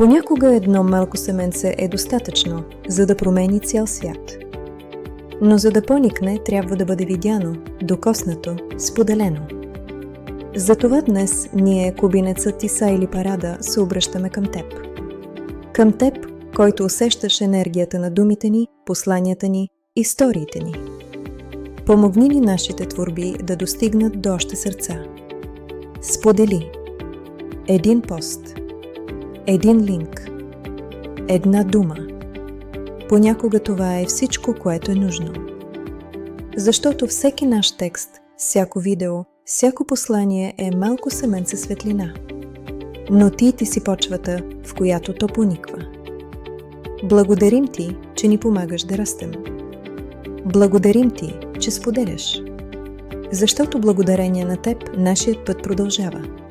Понякога едно малко семенце е достатъчно, за да промени цял свят. Но за да поникне, трябва да бъде видяно, докоснато, споделено. Затова днес ние, кубинецът Иса или Парада, се обръщаме към теб. Към теб, който усещаш енергията на думите ни, посланията ни, историите ни. Помогни ни нашите творби да достигнат до още сърца. Сподели. Един пост. Един линк. Една дума. Понякога това е всичко, което е нужно. Защото всеки наш текст, всяко видео, всяко послание е малко семенце светлина. Но ти си почвата, в която то пониква. Благодарим ти, че ни помагаш да растем. Благодарим ти, че споделяш. Защото благодарение на теб нашият път продължава.